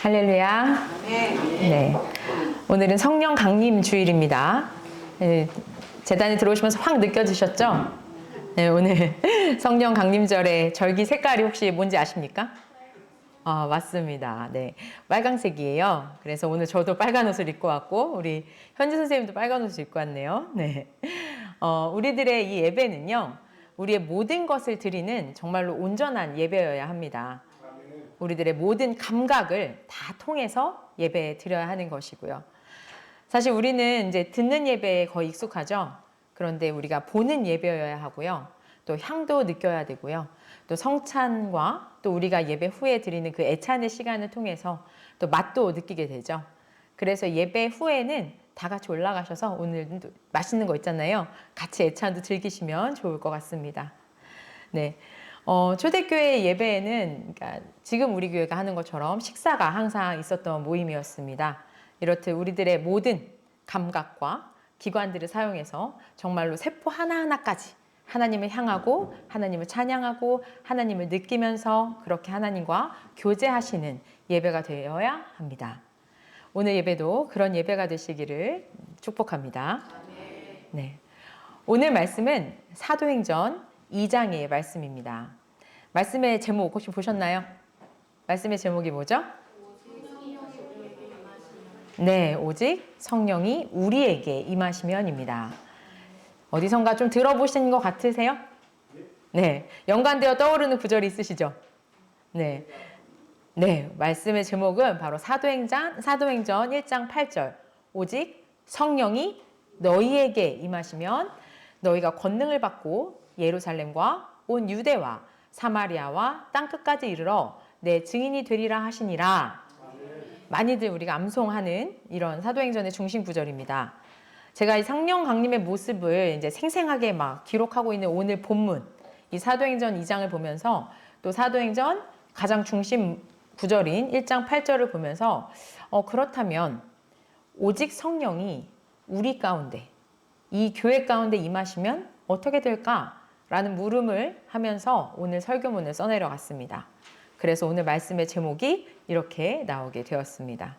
할렐루야. 네. 오늘은 성령 강림 주일입니다. 네, 재단에 들어오시면서 확 느껴지셨죠? 네, 오늘 성령 강림절의 절기 색깔이 혹시 뭔지 아십니까? 맞습니다. 네. 빨강색이에요. 그래서 오늘 저도 빨간 옷을 입고 왔고, 우리 현지 선생님도 빨간 옷을 입고 왔네요. 네. 우리들의 이 예배는요, 우리의 모든 것을 드리는 정말로 온전한 예배여야 합니다. 우리들의 모든 감각을 다 통해서 예배에 드려야 하는 것이고요. 사실 우리는 이제 듣는 예배에 거의 익숙하죠. 그런데 우리가 보는 예배여야 하고요. 또 향도 느껴야 되고요. 또 성찬과 또 우리가 예배 후에 드리는 그 애찬의 시간을 통해서 또 맛도 느끼게 되죠. 그래서 예배 후에는 다 같이 올라가셔서 오늘 맛있는 거 있잖아요. 같이 애찬도 즐기시면 좋을 것 같습니다. 네. 초대교회 예배에는 그러니까 지금 우리 교회가 하는 것처럼 식사가 항상 있었던 모임이었습니다. 이렇듯 우리들의 모든 감각과 기관들을 사용해서 정말로 세포 하나하나까지 하나님을 향하고 하나님을 찬양하고 하나님을 느끼면서 그렇게 하나님과 교제하시는 예배가 되어야 합니다. 오늘 예배도 그런 예배가 되시기를 축복합니다. 네. 오늘 말씀은 사도행전 2장의 말씀입니다. 말씀의 제목 혹시 보셨나요? 말씀의 제목이 뭐죠? 네, 오직 성령이 우리에게 임하시면입니다. 어디선가 좀 들어보신 것 같으세요? 네, 연관되어 떠오르는 구절이 있으시죠? 네, 네, 말씀의 제목은 바로 사도행전 1장 8절. 오직 성령이 너희에게 임하시면 너희가 권능을 받고 예루살렘과 온 유대와 사마리아와 땅끝까지 이르러 내 증인이 되리라 하시니라. 많이들 우리가 암송하는 이런 사도행전의 중심 구절입니다. 제가 이 성령 강림의 모습을 이제 생생하게 막 기록하고 있는 오늘 본문, 이 사도행전 2장을 보면서 또 사도행전 가장 중심 구절인 1장 8절을 보면서 그렇다면 오직 성령이 우리 가운데, 이 교회 가운데 임하시면 어떻게 될까라는 물음을 하면서 오늘 설교문을 써내려갔습니다. 그래서 오늘 말씀의 제목이 이렇게 나오게 되었습니다.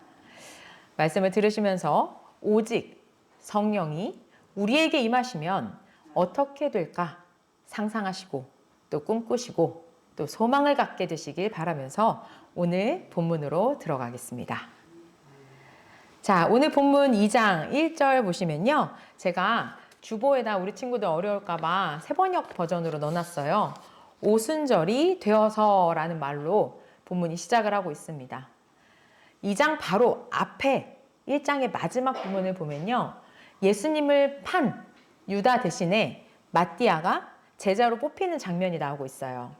말씀을 들으시면서 오직 성령이 우리에게 임하시면 어떻게 될까 상상하시고 또 꿈꾸시고 또 소망을 갖게 되시길 바라면서 오늘 본문으로 들어가겠습니다. 자, 오늘 본문 2장 1절 보시면요. 제가 주보에다 우리 친구들 어려울까봐 세번역 버전으로 넣어놨어요. 오순절이 되어서라는 말로 본문이 시작을 하고 있습니다. 2장 바로 앞에 1장의 마지막 부분을 보면요. 예수님을 판 유다 대신에 마띠아가 제자로 뽑히는 장면이 나오고 있어요.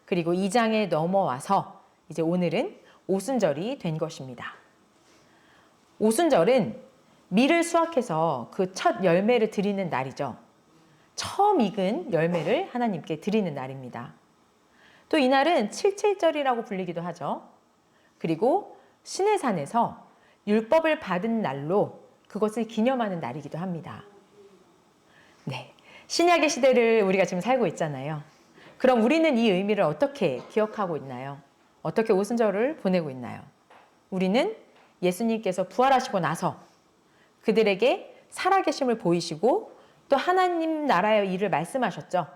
그리고 2장에 넘어와서 이제 오늘은 오순절이 된 것입니다. 오순절은 밀을 수확해서 그 첫 열매를 드리는 날이죠. 처음 익은 열매를 하나님께 드리는 날입니다. 또 이날은 칠칠절이라고 불리기도 하죠. 그리고 시내산에서 율법을 받은 날로 그것을 기념하는 날이기도 합니다. 네, 신약의 시대를 우리가 지금 살고 있잖아요. 그럼 우리는 이 의미를 어떻게 기억하고 있나요? 어떻게 오순절을 보내고 있나요? 우리는 예수님께서 부활하시고 나서 그들에게 살아계심을 보이시고 또 하나님 나라의 일을 말씀하셨죠.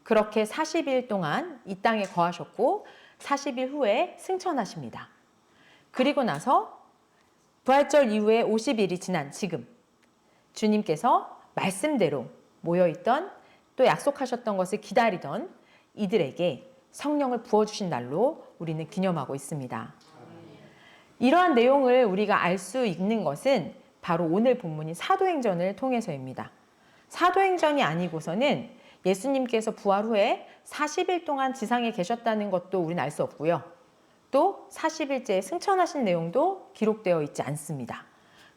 그렇게 40일 동안 이 땅에 거하셨고 40일 후에 승천하십니다. 그리고 나서 부활절 이후에 50일이 지난 지금 주님께서 말씀대로 모여있던 또 약속하셨던 것을 기다리던 이들에게 성령을 부어주신 날로 우리는 기념하고 있습니다. 이러한 내용을 우리가 알 수 있는 것은 바로 오늘 본문인 사도행전을 통해서입니다. 사도행전이 아니고서는 예수님께서 부활 후에 40일 동안 지상에 계셨다는 것도 우리는 알 수 없고요. 또 40일째에 승천하신 내용도 기록되어 있지 않습니다.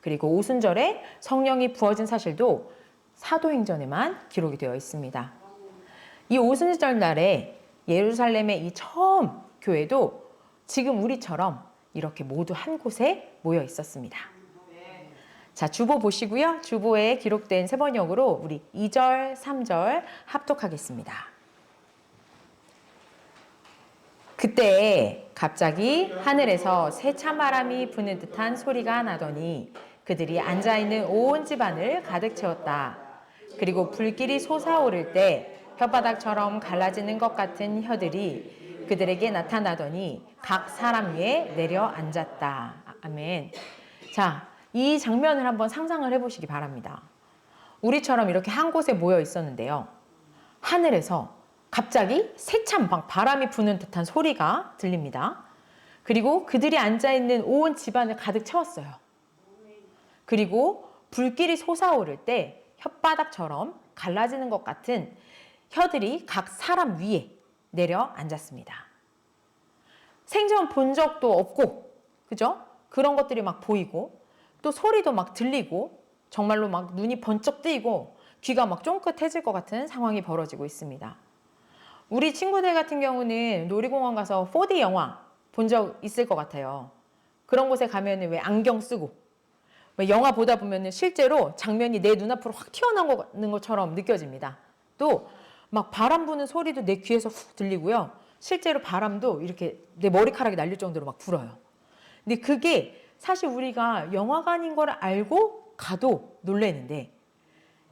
그리고 오순절에 성령이 부어진 사실도 사도행전에만 기록이 되어 있습니다. 이 오순절 날에 예루살렘의 이 처음 교회도 지금 우리처럼 이렇게 모두 한 곳에 모여 있었습니다. 자, 주보 보시고요. 주보에 기록된 세번역으로 우리 2절, 3절 합독하겠습니다. 그때 갑자기 하늘에서 세찬 바람이 부는 듯한 소리가 나더니 그들이 앉아있는 온 집안을 가득 채웠다. 그리고 불길이 솟아오를 때 혓바닥처럼 갈라지는 것 같은 혀들이 그들에게 나타나더니 각 사람 위에 내려 앉았다. 아멘. 자, 이 장면을 한번 상상을 해보시기 바랍니다. 우리처럼 이렇게 한 곳에 모여 있었는데요. 하늘에서 갑자기 세찬 바람이 부는 듯한 소리가 들립니다. 그리고 그들이 앉아있는 온 집안을 가득 채웠어요. 그리고 불길이 솟아오를 때 혓바닥처럼 갈라지는 것 같은 혀들이 각 사람 위에 내려 앉았습니다. 생전 본 적도 없고, 그죠? 그런 것들이 막 보이고, 또 소리도 막 들리고, 정말로 막 눈이 번쩍 뜨이고, 귀가 막 쫑긋해질 것 같은 상황이 벌어지고 있습니다. 우리 친구들 같은 경우는 놀이공원 가서 4D 영화 본 적 있을 것 같아요. 그런 곳에 가면 왜 안경 쓰고, 왜 영화 보다 보면 실제로 장면이 내 눈앞으로 확 튀어나오는 것처럼 느껴집니다. 또 막 바람 부는 소리도 내 귀에서 훅 들리고요. 실제로 바람도 이렇게 내 머리카락이 날릴 정도로 막 불어요. 근데 그게 사실 우리가 영화관인 걸 알고 가도 놀라는데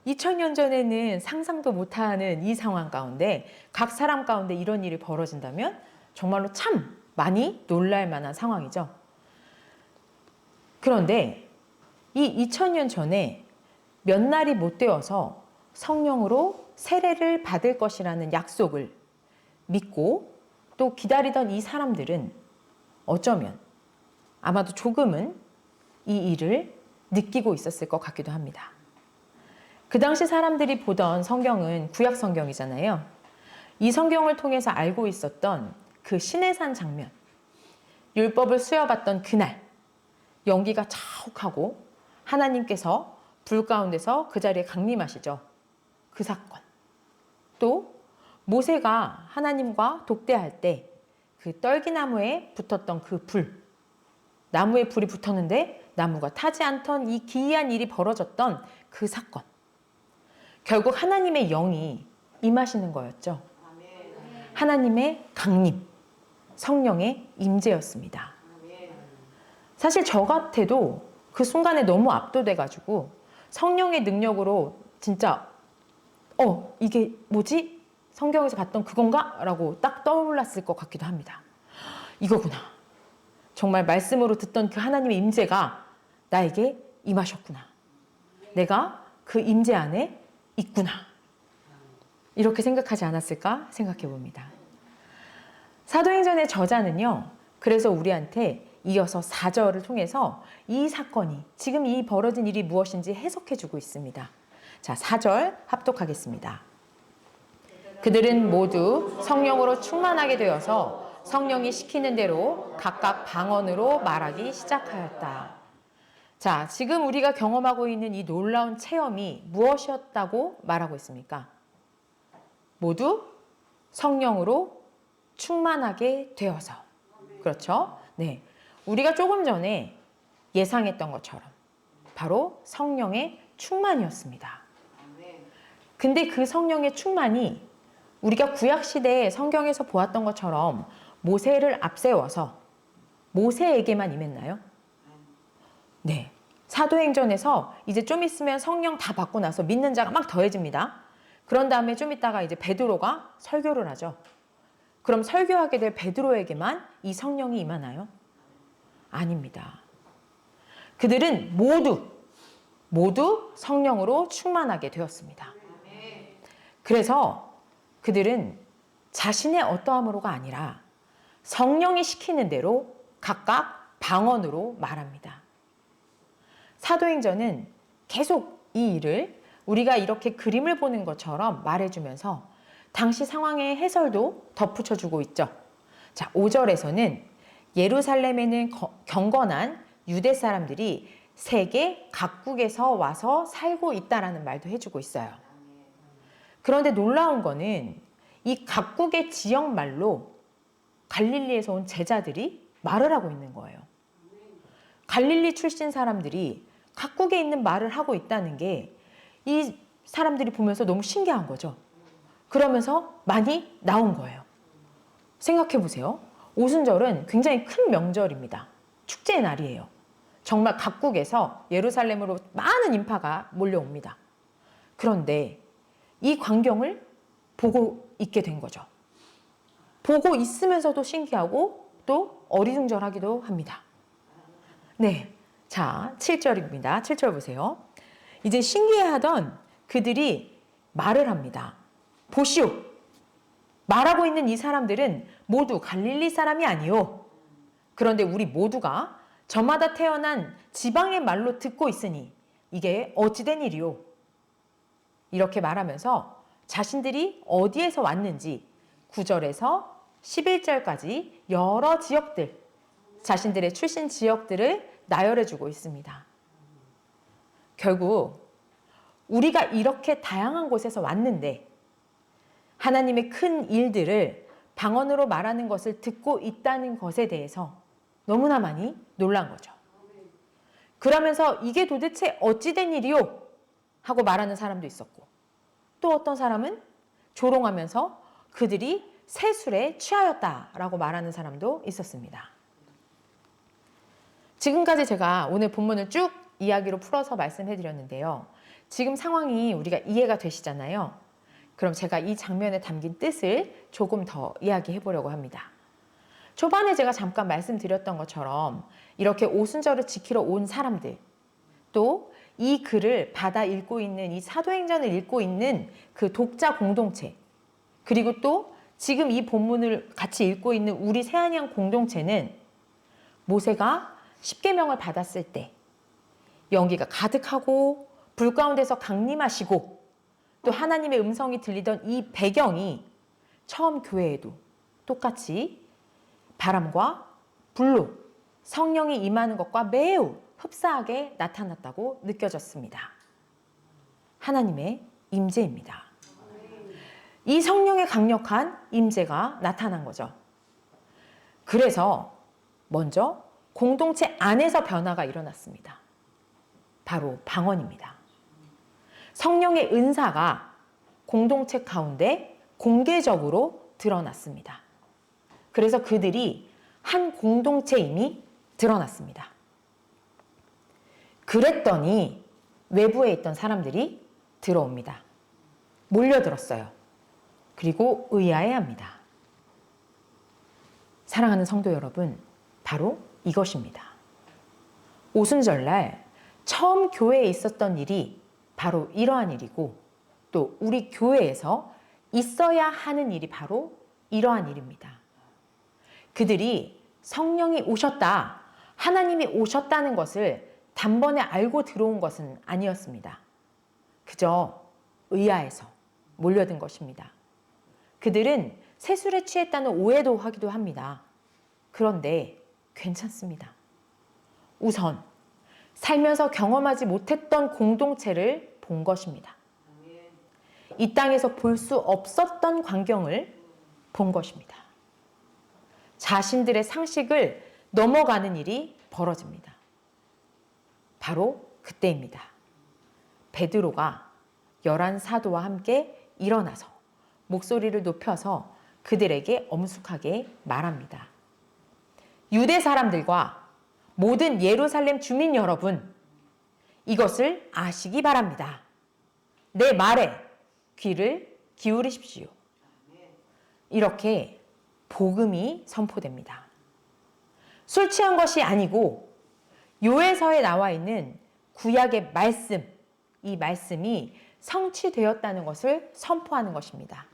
2000년 전에는 상상도 못하는 이 상황 가운데 각 사람 가운데 이런 일이 벌어진다면 정말로 참 많이 놀랄 만한 상황이죠. 그런데 이 2000년 전에 몇 날이 못 되어서 성령으로 세례를 받을 것이라는 약속을 믿고 또 기다리던 이 사람들은 어쩌면 아마도 조금은 이 일을 느끼고 있었을 것 같기도 합니다. 그 당시 사람들이 보던 성경은 구약 성경이잖아요. 이 성경을 통해서 알고 있었던 그 시내산 장면, 율법을 수여받던 그날, 연기가 자욱하고 하나님께서 불 가운데서 그 자리에 강림하시죠. 그 사건. 또 모세가 하나님과 독대할 때 그 떨기나무에 붙었던 그 불, 나무에 불이 붙었는데 나무가 타지 않던 이 기이한 일이 벌어졌던 그 사건. 결국 하나님의 영이 임하시는 거였죠. 하나님의 강림, 성령의 임재였습니다. 사실 저 같아도 그 순간에 너무 압도돼가지고 성령의 능력으로 진짜 이게 뭐지? 성경에서 봤던 그건가? 라고 딱 떠올랐을 것 같기도 합니다. 이거구나. 정말 말씀으로 듣던 그 하나님의 임재가 나에게 임하셨구나. 내가 그 임재 안에 있구나. 이렇게 생각하지 않았을까 생각해 봅니다. 사도행전의 저자는요. 그래서 우리한테 이어서 4절을 통해서 이 사건이 지금 이 벌어진 일이 무엇인지 해석해 주고 있습니다. 자, 4절 합독하겠습니다. 그들은 모두 성령으로 충만하게 되어서 성령이 시키는 대로 각각 방언으로 말하기 시작하였다. 자, 지금 우리가 경험하고 있는 이 놀라운 체험이 무엇이었다고 말하고 있습니까? 모두 성령으로 충만하게 되어서. 그렇죠? 네. 우리가 조금 전에 예상했던 것처럼 바로 성령의 충만이었습니다. 근데 그 성령의 충만이 우리가 구약시대에 성경에서 보았던 것처럼 모세를 앞세워서 모세에게만 임했나요? 네. 사도행전에서 이제 좀 있으면 성령 다 받고 나서 믿는 자가 막 더해집니다. 그런 다음에 좀 있다가 이제 베드로가 설교를 하죠. 그럼 설교하게 될 베드로에게만 이 성령이 임하나요? 아닙니다. 그들은 모두 성령으로 충만하게 되었습니다. 그래서 그들은 자신의 어떠함으로가 아니라 성령이 시키는 대로 각각 방언으로 말합니다. 사도행전은 계속 이 일을 우리가 이렇게 그림을 보는 것처럼 말해주면서 당시 상황의 해설도 덧붙여주고 있죠. 자, 5절에서는 예루살렘에는 경건한 유대 사람들이 세계 각국에서 와서 살고 있다라는 말도 해주고 있어요. 그런데 놀라운 거는 이 각국의 지역말로 갈릴리에서 온 제자들이 말을 하고 있는 거예요. 갈릴리 출신 사람들이 각국에 있는 말을 하고 있다는 게 이 사람들이 보면서 너무 신기한 거죠. 그러면서 많이 나온 거예요. 생각해 보세요. 오순절은 굉장히 큰 명절입니다. 축제의 날이에요. 정말 각국에서 예루살렘으로 많은 인파가 몰려옵니다. 그런데 이 광경을 보고 있게 된 거죠. 보고 있으면서도 신기하고 또 어리둥절하기도 합니다. 네, 자 7절입니다. 7절 보세요. 이제 신기해하던 그들이 말을 합니다. 보시오, 말하고 있는 이 사람들은 모두 갈릴리 사람이 아니오. 그런데 우리 모두가 저마다 태어난 지방의 말로 듣고 있으니 이게 어찌된 일이오. 이렇게 말하면서 자신들이 어디에서 왔는지 9절에서 11절까지 여러 지역들, 자신들의 출신 지역들을 나열해주고 있습니다. 결국 우리가 이렇게 다양한 곳에서 왔는데 하나님의 큰 일들을 방언으로 말하는 것을 듣고 있다는 것에 대해서 너무나 많이 놀란 거죠. 그러면서 이게 도대체 어찌된 일이요? 하고 말하는 사람도 있었고, 또 어떤 사람은 조롱하면서 그들이 세술에 취하였다라고 말하는 사람도 있었습니다. 지금까지 제가 오늘 본문을 쭉 이야기로 풀어서 말씀해 드렸는데요. 지금 상황이 우리가 이해가 되시잖아요. 그럼 제가 이 장면에 담긴 뜻을 조금 더 이야기해 보려고 합니다. 초반에 제가 잠깐 말씀드렸던 것처럼 이렇게 오순절을 지키러 온 사람들, 또 이 글을 받아 읽고 있는, 이 사도행전을 읽고 있는 그 독자 공동체, 그리고 또 지금 이 본문을 같이 읽고 있는 우리 새안양 공동체는 모세가 십계명을 받았을 때 연기가 가득하고 불 가운데서 강림하시고 또 하나님의 음성이 들리던 이 배경이 처음 교회에도 똑같이 바람과 불로 성령이 임하는 것과 매우 흡사하게 나타났다고 느껴졌습니다. 하나님의 임재입니다. 이 성령의 강력한 임재가 나타난 거죠. 그래서 먼저 공동체 안에서 변화가 일어났습니다. 바로 방언입니다. 성령의 은사가 공동체 가운데 공개적으로 드러났습니다. 그래서 그들이 한 공동체임이 드러났습니다. 그랬더니 외부에 있던 사람들이 들어옵니다. 몰려들었어요. 그리고 의아해합니다. 사랑하는 성도 여러분, 바로 이것입니다. 오순절날 처음 교회에 있었던 일이 바로 이러한 일이고, 또 우리 교회에서 있어야 하는 일이 바로 이러한 일입니다. 그들이 성령이 오셨다, 하나님이 오셨다는 것을 단번에 알고 들어온 것은 아니었습니다. 그저 의아해서 몰려든 것입니다. 그들은 세술에 취했다는 오해도 하기도 합니다. 그런데 괜찮습니다. 우선 살면서 경험하지 못했던 공동체를 본 것입니다. 이 땅에서 볼 수 없었던 광경을 본 것입니다. 자신들의 상식을 넘어가는 일이 벌어집니다. 바로 그때입니다. 베드로가 11사도와 함께 일어나서 목소리를 높여서 그들에게 엄숙하게 말합니다. 유대 사람들과 모든 예루살렘 주민 여러분, 이것을 아시기 바랍니다. 내 말에 귀를 기울이십시오. 이렇게 복음이 선포됩니다. 술 취한 것이 아니고 요에서에 나와 있는 구약의 말씀, 이 말씀이 성취되었다는 것을 선포하는 것입니다.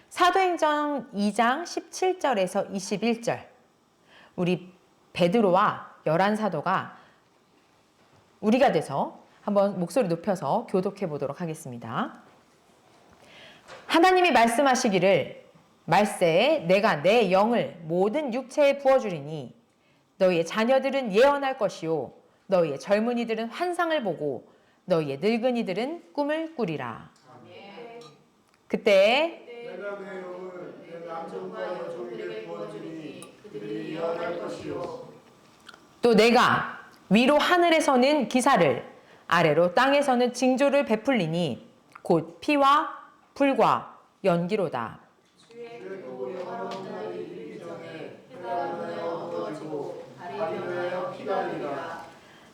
사도행전 2장 17절에서 21절, 우리 베드로와 11사도가 우리가 돼서 한번 목소리 높여서 교독해 보도록 하겠습니다. 하나님이 말씀하시기를 말세에 내가 내 영을 모든 육체에 부어주리니 너희의 자녀들은 예언할 것이요 너희의 젊은이들은 환상을 보고 너희의 늙은이들은 꿈을 꾸리라. 그때 내가 내 영을 내 남종과 여종에게 부어주니 그들이 예언할 것이요 또 내가 위로 하늘에서는 기사를 아래로 땅에서는 징조를 베풀리니 곧 피와 불과 연기로다. 주의 또 영원한 날이 이르기 전에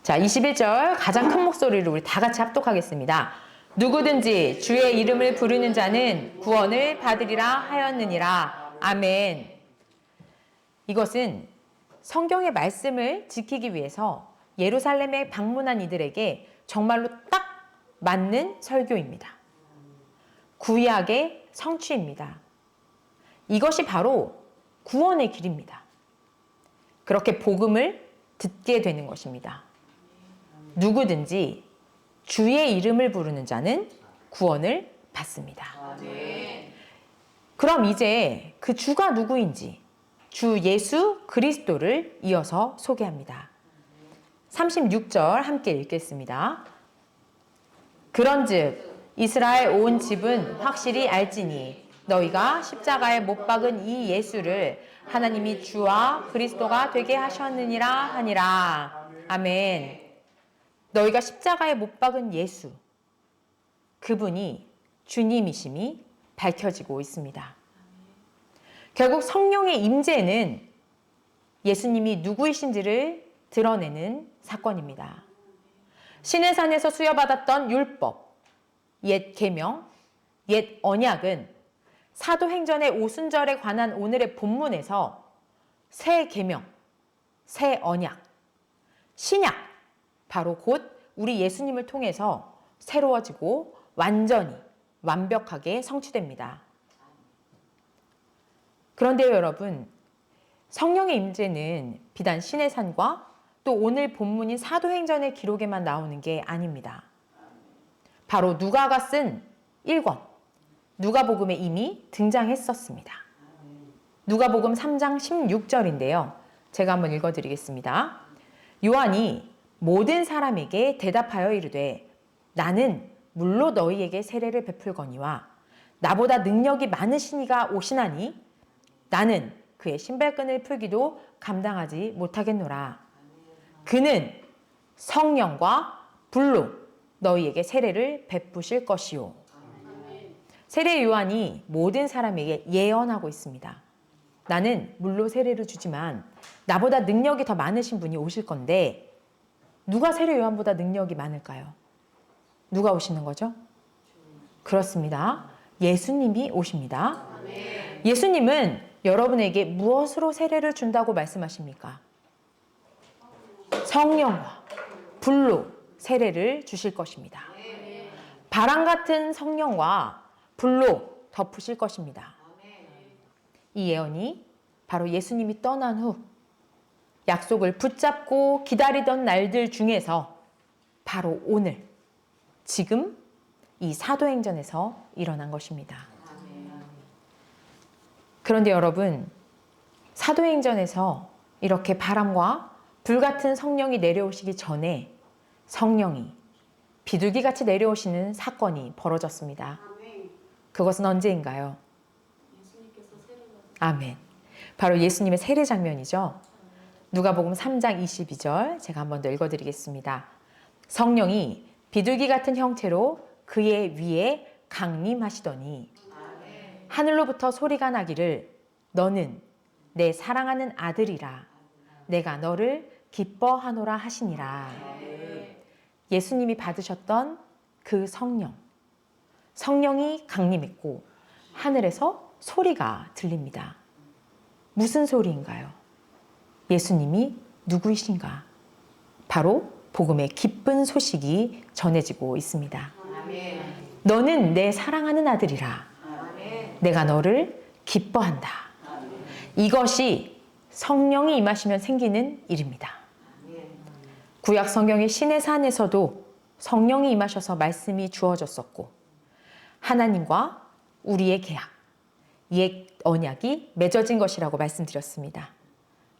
자, 21절 가장 큰 목소리로 우리 다 같이 합독하겠습니다. 누구든지 주의 이름을 부르는 자는 구원을 받으리라 하였느니라. 아멘. 이것은 성경의 말씀을 지키기 위해서 예루살렘에 방문한 이들에게 정말로 딱 맞는 설교입니다. 구약의 성취입니다. 이것이 바로 구원의 길입니다. 그렇게 복음을 듣게 되는 것입니다. 누구든지 주의 이름을 부르는 자는 구원을 받습니다. 그럼 이제 그 주가 누구인지 주 예수 그리스도를 이어서 소개합니다. 36절 함께 읽겠습니다. 그런즉 이스라엘 온 집은 확실히 알지니 너희가 십자가에 못 박은 이 예수를 하나님이 주와 그리스도가 되게 하셨느니라 하니라. 아멘. 너희가 십자가에 못 박은 예수, 그분이 주님이심이 밝혀지고 있습니다. 결국 성령의 임재는 예수님이 누구이신지를 드러내는 사건입니다. 시내산에서 수여받았던 율법, 옛 계명, 옛 언약은 사도행전의 오순절에 관한 오늘의 본문에서 새 계명, 새 언약, 신약, 바로 곧 우리 예수님을 통해서 새로워지고 완전히 완벽하게 성취됩니다. 그런데요, 여러분, 성령의 임재는 비단 시내산과 또 오늘 본문인 사도행전의 기록에만 나오는 게 아닙니다. 바로 누가가 쓴 1권, 누가복음에 이미 등장했었습니다. 누가복음 3장 16절인데요. 제가 한번 읽어드리겠습니다. 요한이 모든 사람에게 대답하여 이르되 나는 물로 너희에게 세례를 베풀거니와 나보다 능력이 많으신 이가 오시나니 나는 그의 신발끈을 풀기도 감당하지 못하겠노라. 그는 성령과 불로 너희에게 세례를 베푸실 것이요. 세례 요한이 모든 사람에게 예언하고 있습니다. 나는 물로 세례를 주지만 나보다 능력이 더 많으신 분이 오실 건데 누가 세례 요한보다 능력이 많을까요? 누가 오시는 거죠? 그렇습니다. 예수님이 오십니다. 예수님은 여러분에게 무엇으로 세례를 준다고 말씀하십니까? 성령과 불로 세례를 주실 것입니다. 바람 같은 성령과 불로 덮으실 것입니다. 이 예언이 바로 예수님이 떠난 후 약속을 붙잡고 기다리던 날들 중에서 바로 오늘, 지금 이 사도행전에서 일어난 것입니다. 그런데 여러분, 사도행전에서 이렇게 바람과 불 같은 성령이 내려오시기 전에 성령이 비둘기같이 내려오시는 사건이 벌어졌습니다. 그것은 언제인가요? 아멘. 바로 예수님의 세례 장면이죠. 누가복음 3장 22절 제가 한 번 더 읽어드리겠습니다. 성령이 비둘기 같은 형태로 그의 위에 강림하시더니 하늘로부터 소리가 나기를 너는 내 사랑하는 아들이라 내가 너를 기뻐하노라 하시니라. 예수님이 받으셨던 그 성령이 강림했고 하늘에서 소리가 들립니다. 무슨 소리인가요? 예수님이 누구이신가? 바로 복음의 기쁜 소식이 전해지고 있습니다. 너는 내 사랑하는 아들이라. 내가 너를 기뻐한다. 이것이 성령이 임하시면 생기는 일입니다. 구약 성경의 시내산에서도 성령이 임하셔서 말씀이 주어졌었고 하나님과 우리의 계약, 옛 언약이 맺어진 것이라고 말씀드렸습니다.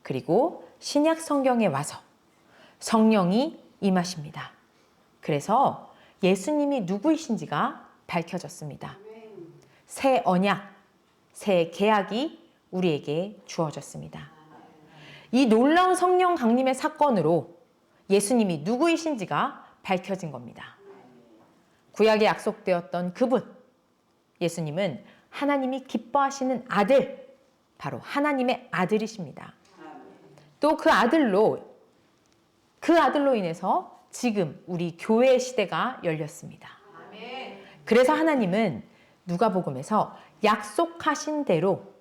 그리고 신약 성경에 와서 성령이 임하십니다. 그래서 예수님이 누구이신지가 밝혀졌습니다. 새 언약, 새 계약이 우리에게 주어졌습니다. 이 놀라운 성령 강림의 사건으로 예수님이 누구이신지가 밝혀진 겁니다. 구약에 약속되었던 그분, 예수님은 하나님이 기뻐하시는 아들, 바로 하나님의 아들이십니다. 또 그 아들로 그 아들로 인해서 지금 우리 교회의 시대가 열렸습니다. 그래서 하나님은 누가복음에서 약속하신 대로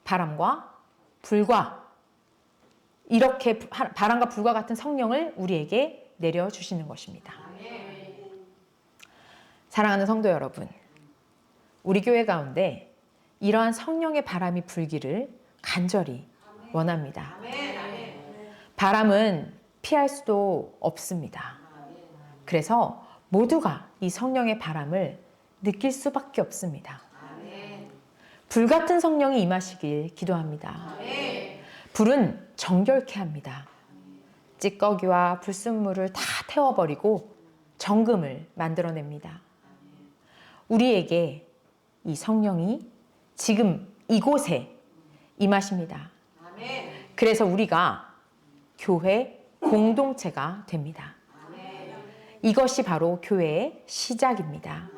바람과 불과 이렇게 바람과 불과 같은 성령을 우리에게 내려주시는 것입니다. 사랑하는 성도 여러분, 우리 교회 가운데 이러한 성령의 바람이 불기를 간절히 원합니다. 바람은 피할 수도 없습니다. 그래서 모두가 이 성령의 바람을 느낄 수밖에 없습니다. 불같은 성령이 임하시길 기도합니다. 불은 정결케 합니다. 찌꺼기와 불순물을 다 태워버리고 정금을 만들어냅니다. 우리에게 이 성령이 지금 이곳에 임하십니다. 그래서 우리가 교회 공동체가 됩니다. 이것이 바로 교회의 시작입니다.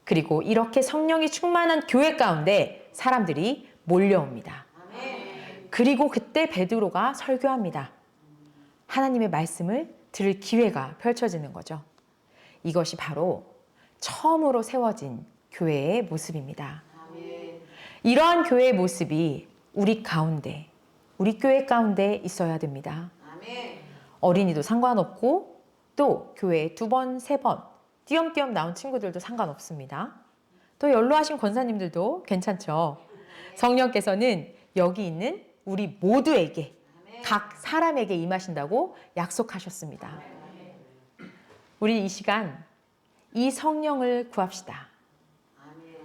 그리고 이렇게 성령이 충만한 교회 가운데 사람들이 몰려옵니다. 그리고 그때 베드로가 설교합니다. 하나님의 말씀을 들을 기회가 펼쳐지는 거죠. 이것이 바로 처음으로 세워진 교회의 모습입니다. 이러한 교회의 모습이 우리 가운데, 우리 교회 가운데 있어야 됩니다. 어린이도 상관없고 또 교회에 2번, 3번 띄엄띄엄 나온 친구들도 상관없습니다. 또 연로하신 권사님들도 괜찮죠. 성령께서는 여기 있는 우리 모두에게 각 사람에게 임하신다고 약속하셨습니다. 우리 이 시간 이 성령을 구합시다.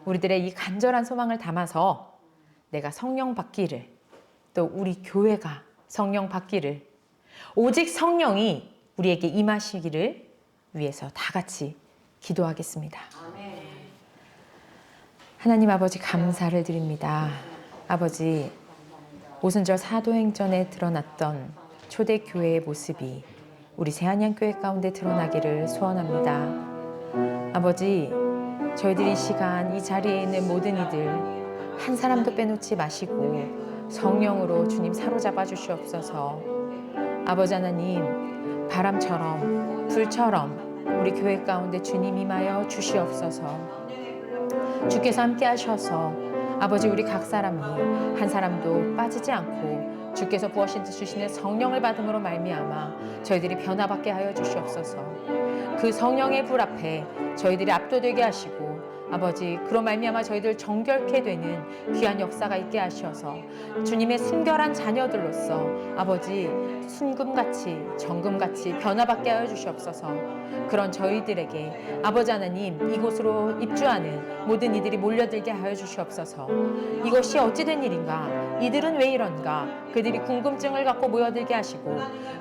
우리들의 이 간절한 소망을 담아서 내가 성령 받기를, 또 우리 교회가 성령 받기를, 오직 성령이 우리에게 임하시기를 위해서 다 같이 기도하겠습니다. 하나님 아버지 감사를 드립니다. 아버지, 오순절 사도행전에 드러났던 초대교회의 모습이 우리 새한양교회 가운데 드러나기를 소원합니다. 아버지, 저희들이 이 시간 이 자리에 있는 모든 이들 한 사람도 빼놓지 마시고 성령으로 주님 사로잡아 주시옵소서. 아버지 하나님, 바람처럼 불처럼 우리 교회 가운데 주님 임하여 주시옵소서. 주께서 함께 하셔서 아버지 우리 각 사람이 한 사람도 빠지지 않고 주께서 부어주시는 성령을 받음으로 말미암아 저희들이 변화받게 하여 주시옵소서. 그 성령의 불 앞에 저희들이 압도되게 하시고 아버지 그로 말미암아 저희들 정결케 되는 귀한 역사가 있게 하셔서 주님의 순결한 자녀들로서 아버지 순금같이 정금같이 변화받게 하여 주시옵소서. 그런 저희들에게 아버지 하나님 이곳으로 입주하는 모든 이들이 몰려들게 하여 주시옵소서. 이것이 어찌된 일인가, 이들은 왜 이런가, 그들이 궁금증을 갖고 모여들게 하시고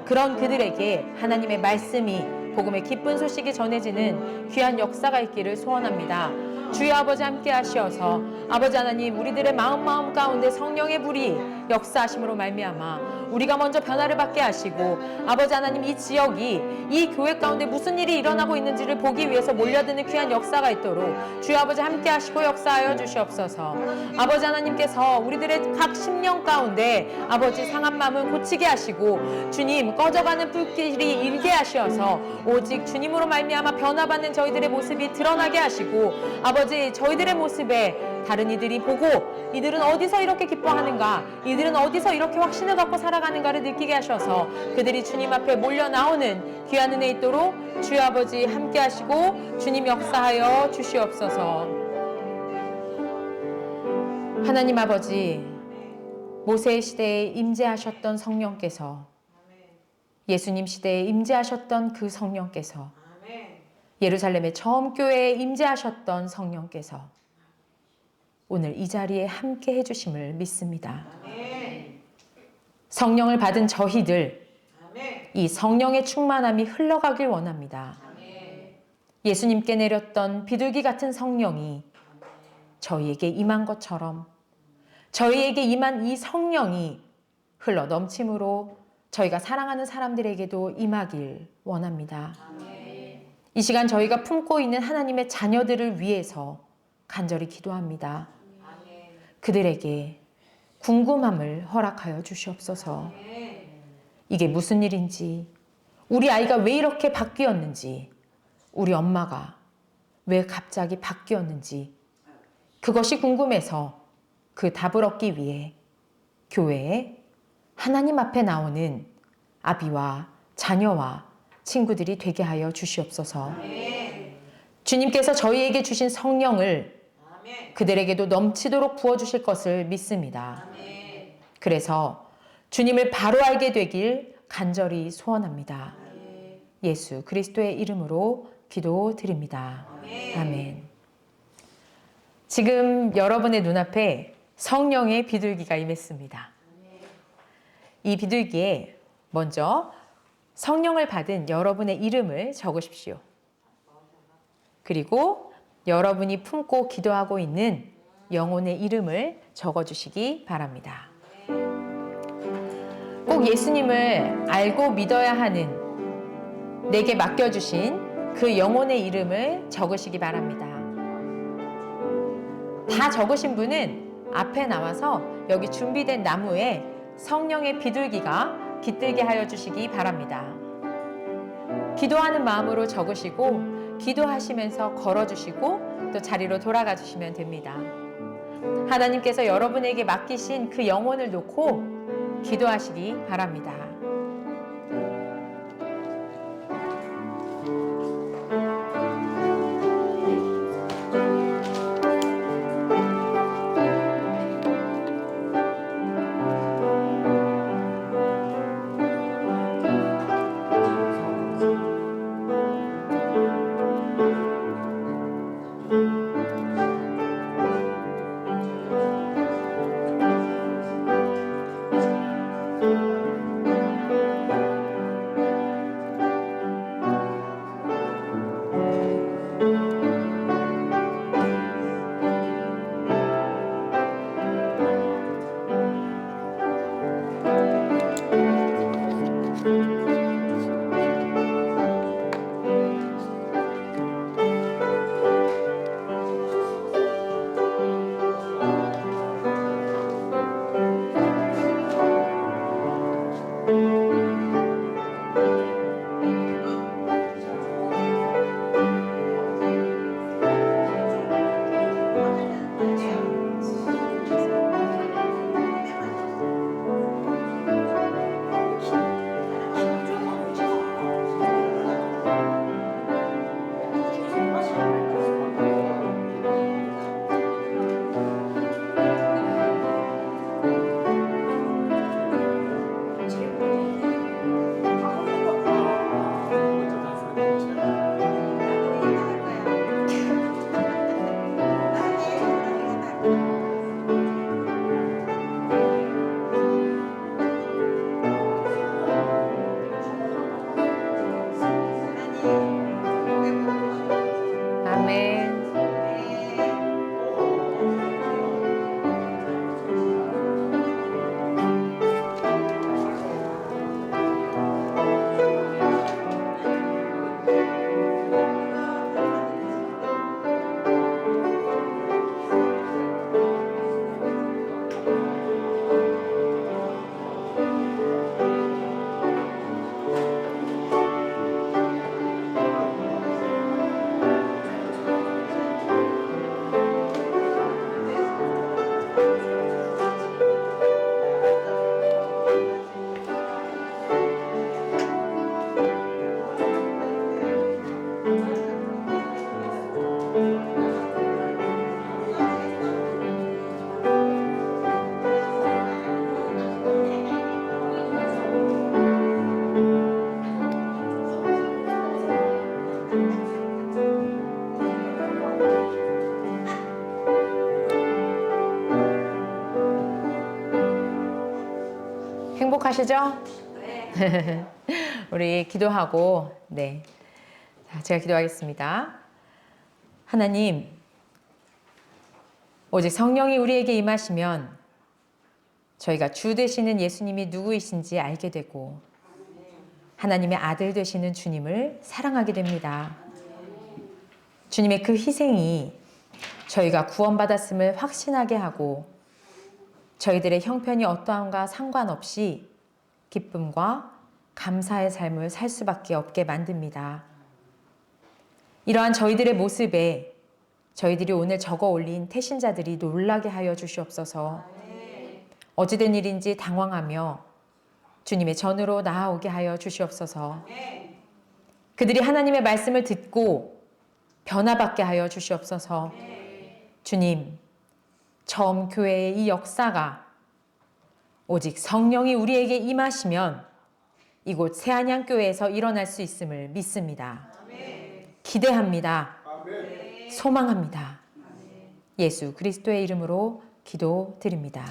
그런 그들에게 하나님의 말씀이 복음의 기쁜 소식이 전해지는 귀한 역사가 있기를 소원합니다. 주여 아버지 함께 하시어서 아버지 하나님 우리들의 마음 가운데 성령의 불이 역사하심으로 말미암아 우리가 먼저 변화를 받게 하시고 아버지 하나님 이 지역이 이 교회 가운데 무슨 일이 일어나고 있는지를 보기 위해서 몰려드는 귀한 역사가 있도록 주여 아버지 함께 하시고 역사하여 주시옵소서. 아버지 하나님께서 우리들의 각 심령 가운데 아버지 상한 마음을 고치게 하시고 주님 꺼져가는 불길이 일게 하시어서 오직 주님으로 말미암아 변화받는 저희들의 모습이 드러나게 하시고 아버지 저희들의 모습에 다른 이들이 보고 이들은 어디서 이렇게 기뻐하는가, 이들은 어디서 이렇게 확신을 갖고 살아가는가를 느끼게 하셔서 그들이 주님 앞에 몰려 나오는 귀한 은혜 있도록 주여 아버지 함께 하시고 주님 역사하여 주시옵소서. 하나님 아버지, 모세 시대에 임재하셨던 성령께서, 예수님 시대에 임재하셨던 그 성령께서, 예루살렘의 처음 교회에 임재하셨던 성령께서 오늘 이 자리에 함께 해주심을 믿습니다. 성령을 받은 저희들, 이 성령의 충만함이 흘러가길 원합니다. 예수님께 내렸던 비둘기 같은 성령이 저희에게 임한 것처럼 저희에게 임한 이 성령이 흘러 넘침으로 저희가 사랑하는 사람들에게도 임하길 원합니다. 이 시간 저희가 품고 있는 하나님의 자녀들을 위해서 간절히 기도합니다. 그들에게 궁금함을 허락하여 주시옵소서. 이게 무슨 일인지, 우리 아이가 왜 이렇게 바뀌었는지, 우리 엄마가 왜 갑자기 바뀌었는지, 그것이 궁금해서 그 답을 얻기 위해 교회에 하나님 앞에 나오는 아비와 자녀와 친구들이 되게 하여 주시옵소서. 주님께서 저희에게 주신 성령을 그들에게도 넘치도록 부어주실 것을 믿습니다. 그래서 주님을 바로 알게 되길 간절히 소원합니다. 예수 그리스도의 이름으로 기도드립니다. 아멘. 지금 여러분의 눈앞에 성령의 비둘기가 임했습니다. 이 비둘기에 먼저 성령을 받은 여러분의 이름을 적으십시오. 그리고 여러분이 품고 기도하고 있는 영혼의 이름을 적어주시기 바랍니다. 꼭 예수님을 알고 믿어야 하는 내게 맡겨주신 그 영혼의 이름을 적으시기 바랍니다. 다 적으신 분은 앞에 나와서 여기 준비된 나무에 성령의 비둘기가 깃들게 하여 주시기 바랍니다. 기도하는 마음으로 적으시고 기도하시면서 걸어주시고 또 자리로 돌아가 주시면 됩니다. 하나님께서 여러분에게 맡기신 그 영혼을 놓고 기도하시기 바랍니다. 행복하시죠? 네. 우리 기도하고, 네. 자, 제가 기도하겠습니다. 하나님, 오직 성령이 우리에게 임하시면 저희가 주 되시는 예수님이 누구이신지 알게 되고 하나님의 아들 되시는 주님을 사랑하게 됩니다. 주님의 그 희생이 저희가 구원받았음을 확신하게 하고 저희들의 형편이 어떠함과 상관없이 기쁨과 감사의 삶을 살 수밖에 없게 만듭니다. 이러한 저희들의 모습에 저희들이 오늘 적어 올린 태신자들이 놀라게 하여 주시옵소서. 어찌된 일인지 당황하며 주님의 전으로 나아오게 하여 주시옵소서. 그들이 하나님의 말씀을 듣고 변화받게 하여 주시옵소서. 주님, 처음 교회의 이 역사가 오직 성령이 우리에게 임하시면 이곳 새안양교회에서 일어날 수 있음을 믿습니다. 기대합니다. 소망합니다. 예수 그리스도의 이름으로 기도드립니다.